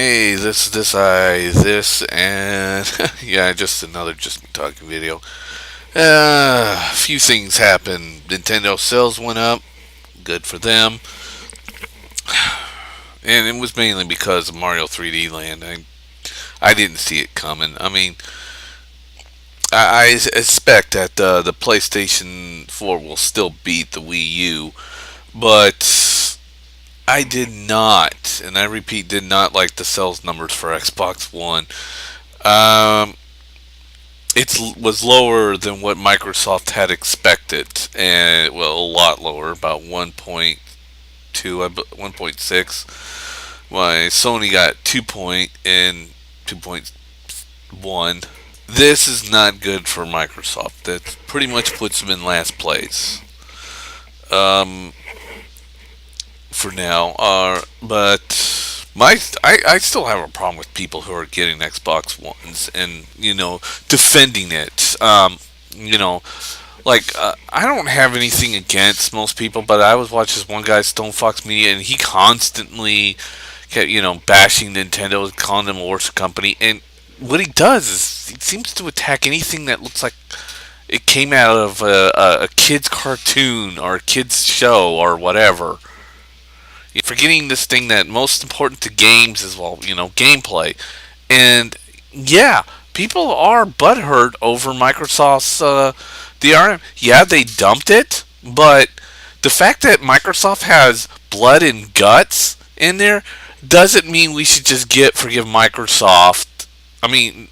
Hey, this, and yeah, just another just me talking video. A few things happened. Nintendo sales went up, good for them, and it was mainly because of Mario 3D Land. I didn't see it coming. I mean, I expect that the PlayStation 4 will still beat the Wii U, but I did not, and I repeat, did not like the sales numbers for Xbox One. Um, it was lower than what Microsoft had expected, and well, a lot lower, about 1.2, 1.6. Why Sony got 2 point and 2.1. This is not good for Microsoft. That pretty much puts them in last place. Um, for now. But I still have a problem with people who are getting Xbox Ones and defending it. You know, I don't have anything against most people, but I was watching this one guy, Stone Fox Media, and he constantly kept bashing Nintendo, calling them a worse company, and what he does is he seems to attack anything that looks like it came out of a kid's cartoon or a kid's show or whatever. Forgetting this thing that most important to games is, well, gameplay. And yeah, people are butthurt over Microsoft's DRM. Yeah, they dumped it, but the fact that Microsoft has blood and guts in there doesn't mean we should just forgive Microsoft. I mean,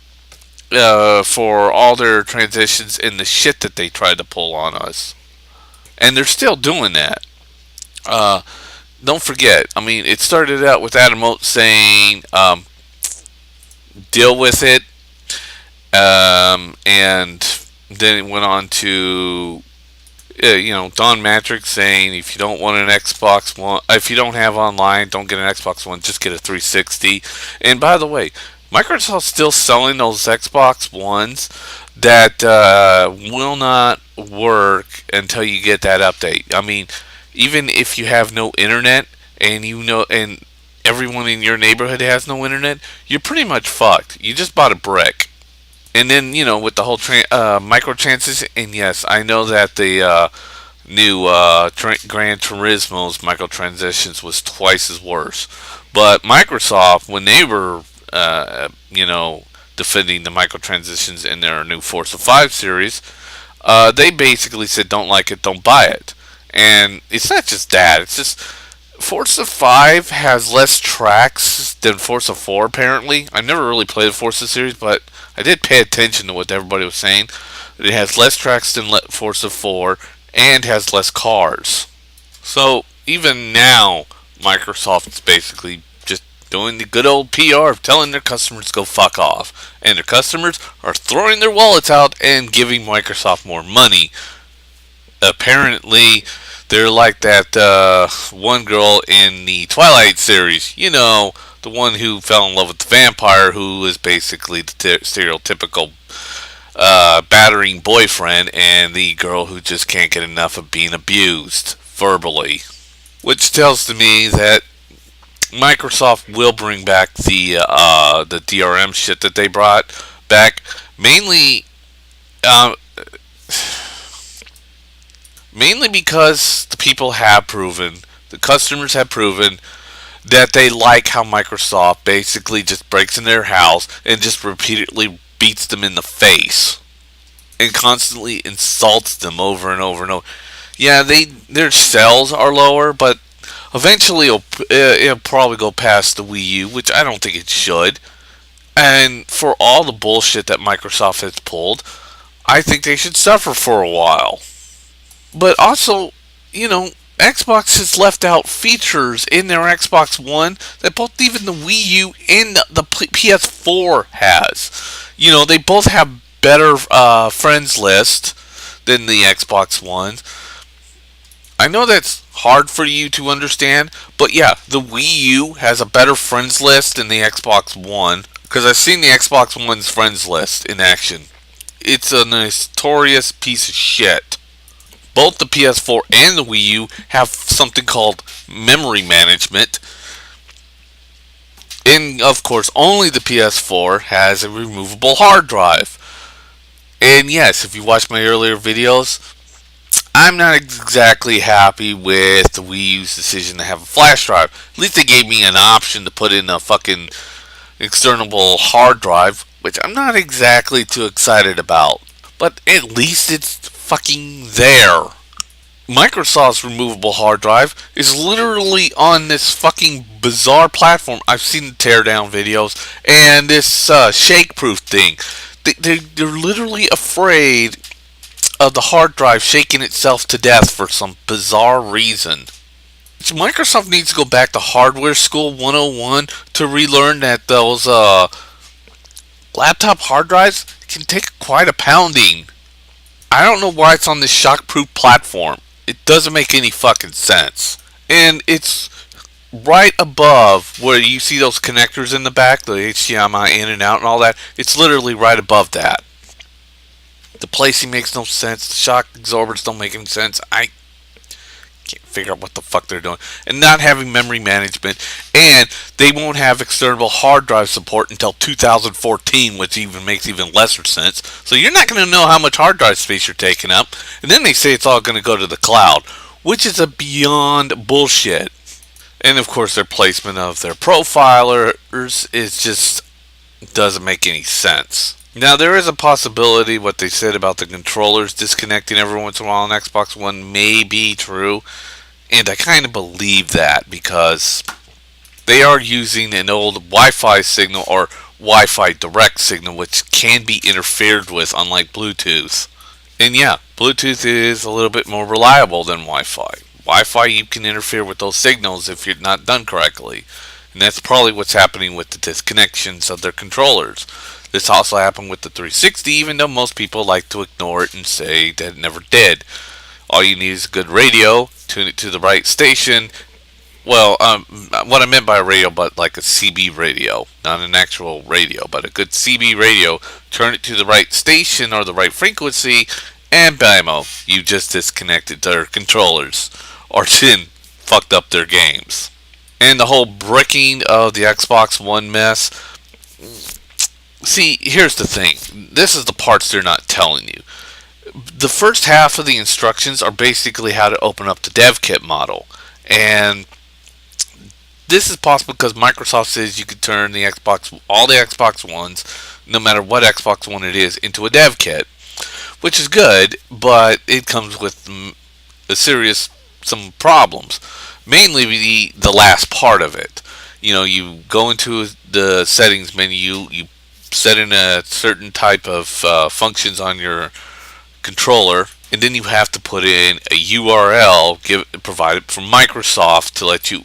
for all their transitions and the shit that they tried to pull on us, and they're still doing that. Uh, don't forget. I mean, it started out with Adam Oates saying, "Deal with it," and then it went on to, Don Matrix saying, "If you don't want an Xbox One, if you don't have online, don't get an Xbox One. Just get a 360." And by the way, Microsoft's still selling those Xbox Ones that will not work until you get that update. I mean, even if you have no internet and everyone in your neighborhood has no internet, you're pretty much fucked. You just bought a brick. And then, with the whole microtransactions, and yes, I know that the new Gran Turismo's microtransactions was twice as worse. But Microsoft, when they were, defending the microtransactions in their new Forza 5 series, they basically said, don't like it, don't buy it. And it's not just that, it's just Forza 5 has less tracks than Forza 4, apparently. I never really played the Forza series, but I did pay attention to what everybody was saying. It has less tracks than Forza 4 and has less cars. So even now, Microsoft's basically just doing the good old PR of telling their customers to go fuck off. And their customers are throwing their wallets out and giving Microsoft more money. Apparently, they're like that one girl in the Twilight series. The one who fell in love with the vampire, who is basically the stereotypical battering boyfriend, and the girl who just can't get enough of being abused verbally. Which tells to me that Microsoft will bring back the DRM shit that they brought back, mainly. Uh, Mainly because the people have proven, the customers have proven, that they like how Microsoft basically just breaks in their house and just repeatedly beats them in the face and constantly insults them over and over and over. Yeah, their sales are lower, but eventually it'll probably go past the Wii U, which I don't think it should. And for all the bullshit that Microsoft has pulled, I think they should suffer for a while. But also, Xbox has left out features in their Xbox One that both even the Wii U and the PS4 has. They both have better friends list than the Xbox One. I know that's hard for you to understand, but yeah, the Wii U has a better friends list than the Xbox One, because I've seen the Xbox One's friends list in action. It's a notorious piece of shit. Both the PS4 and the Wii U have something called memory management, And of course, only the PS4 has a removable hard drive. And yes, if you watch my earlier videos, I'm not exactly happy with the Wii U's decision to have a flash drive. At least they gave me an option to put in a fucking external hard drive, which I'm not exactly too excited about. But at least it's fucking there. Microsoft's removable hard drive is literally on this fucking bizarre platform. I've seen the teardown videos and this shake-proof thing. They're literally afraid of the hard drive shaking itself to death for some bizarre reason. So Microsoft needs to go back to Hardware School 101 to relearn that those laptop hard drives can take quite a pounding. I don't know why it's on this shockproof platform. It doesn't make any fucking sense. And it's right above where you see those connectors in the back, the HDMI in and out and all that. It's literally right above that. The placing makes no sense. The shock absorbers don't make any sense. I can't figure out what the fuck they're doing. And not having memory management. And they won't have external hard drive support until 2014, which even makes even lesser sense. So you're not going to know how much hard drive space you're taking up. And then they say it's all going to go to the cloud, which is a beyond bullshit. And of course, their placement of their profilers is just doesn't make any sense. Now, there is a possibility what they said about the controllers disconnecting every once in a while on Xbox One may be true, and I kind of believe that because they are using an old Wi-Fi signal or Wi-Fi direct signal, which can be interfered with, unlike Bluetooth. And yeah, Bluetooth is a little bit more reliable than Wi-Fi. Wi-Fi, you can interfere with those signals if you're not done correctly. And that's probably what's happening with the disconnections of their controllers. This also happened with the 360, even though most people like to ignore it and say that it never did. All you need is a good radio, tune it to the right station. Well, what I meant by a radio, but like a CB radio, not an actual radio, but a good CB radio. Turn it to the right station or the right frequency, and bammo, you just disconnected their controllers or fucked up their games. And the whole bricking of the Xbox One mess. See, here's the thing. This is the parts they're not telling you. The first half of the instructions are basically how to open up the dev kit model. And this is possible because Microsoft says you could turn all the Xbox Ones, no matter what Xbox One it is, into a dev kit, which is good, but it comes with some problems. Mainly the last part of it. You know, you go into the settings menu, you set in a certain type of functions on your controller, and then you have to put in a URL provided from Microsoft to let you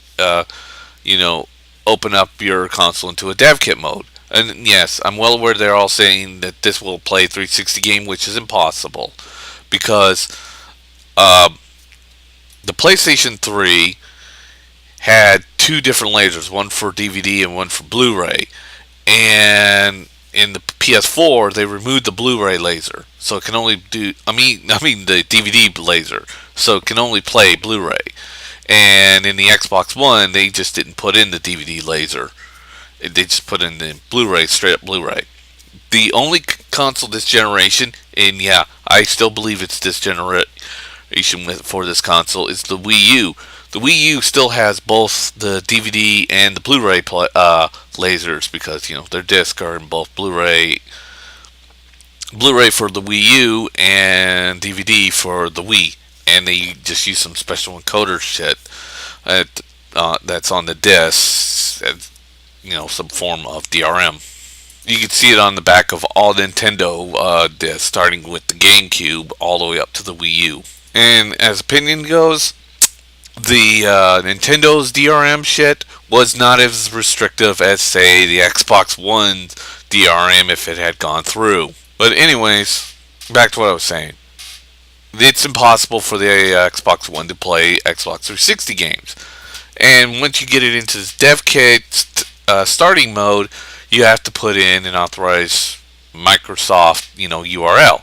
open up your console into a dev kit mode. And yes, I'm well aware they're all saying that this will play 360 game, which is impossible because the PlayStation 3 had two different lasers, one for DVD and one for Blu-ray. And in the PS4, they removed the Blu-ray laser, so it can only do. I mean the DVD laser, so it can only play Blu-ray. And in the Xbox One, they just didn't put in the DVD laser; they just put in the Blu-ray, straight up Blu-ray. The only console this generation, and yeah, I still believe it's this generation for this console, is the Wii U. The Wii U still has both the DVD and the Blu-ray lasers because their discs are in both Blu-ray for the Wii U and DVD for the Wii, and they just use some special encoder shit that's on the discs, some form of DRM. You can see it on the back of all Nintendo discs, starting with the GameCube all the way up to the Wii U. And as opinion goes, the Nintendo's DRM shit was not as restrictive as, say, the Xbox One's DRM if it had gone through. But anyways, back to what I was saying. It's impossible for the Xbox One to play Xbox 360 games. And once you get it into this dev kit starting mode, you have to put in an authorized Microsoft, URL.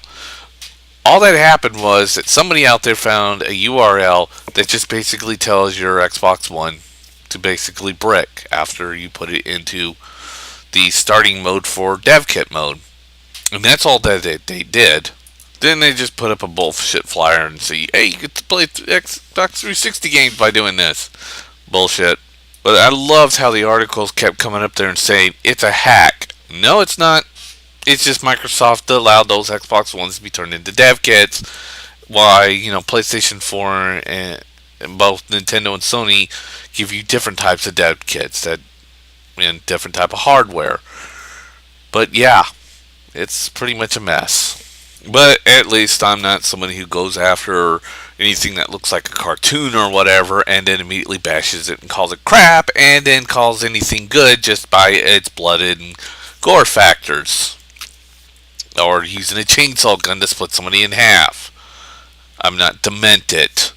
All that happened was that somebody out there found a URL that just basically tells your Xbox One to basically brick after you put it into the starting mode for dev kit mode. And that's all that they did. Then they just put up a bullshit flyer and say, hey, you get to play Xbox 360 games by doing this. Bullshit. But I loved how the articles kept coming up there and saying, it's a hack. No, it's not. It's just Microsoft allowed those Xbox Ones to be turned into dev kits. Why, PlayStation 4 and both Nintendo and Sony give you different types of dev kits and different type of hardware. But yeah, it's pretty much a mess. But at least I'm not somebody who goes after anything that looks like a cartoon or whatever and then immediately bashes it and calls it crap and then calls anything good just by its blooded and gore factors. Or using a chainsaw gun to split somebody in half. I'm not demented.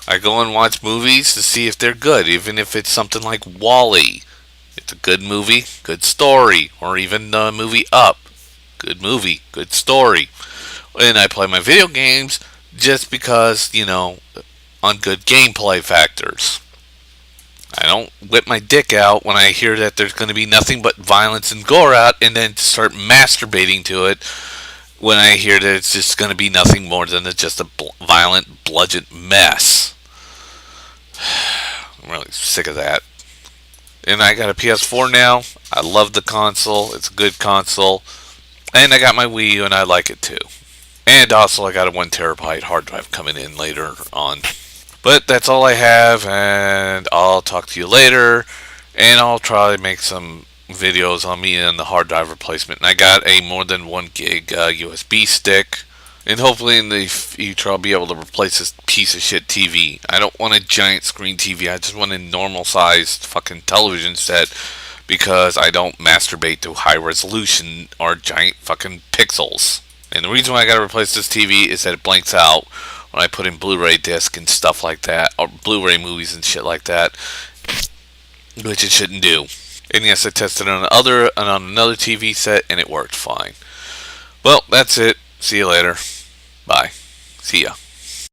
I go and watch movies to see if they're good, even if it's something like Wall-E. It's a good movie, good story. Or even the movie Up. Good movie, good story. And I play my video games just because, on good gameplay factors. I don't whip my dick out when I hear that there's going to be nothing but violence and gore out and then start masturbating to it when I hear that it's just going to be nothing more than just a violent, bludgeoned mess. I'm really sick of that. And I got a PS4 now. I love the console. It's a good console. And I got my Wii U and I like it too. And also I got a 1 terabyte hard drive coming in later on. But that's all I have, and I'll talk to you later. And I'll try to make some videos on me and the hard drive replacement. And I got a more than 1 gig USB stick. And hopefully in the future I'll be able to replace this piece of shit TV. I don't want a giant screen TV. I just want a normal sized fucking television set. Because I don't masturbate to high resolution or giant fucking pixels. And the reason why I gotta replace this TV is that it blanks out when I put in Blu-ray disc and stuff like that, or Blu-ray movies and shit like that, which it shouldn't do. And yes, I tested it on another TV set and it worked fine. Well, that's it. See you later. Bye. See ya.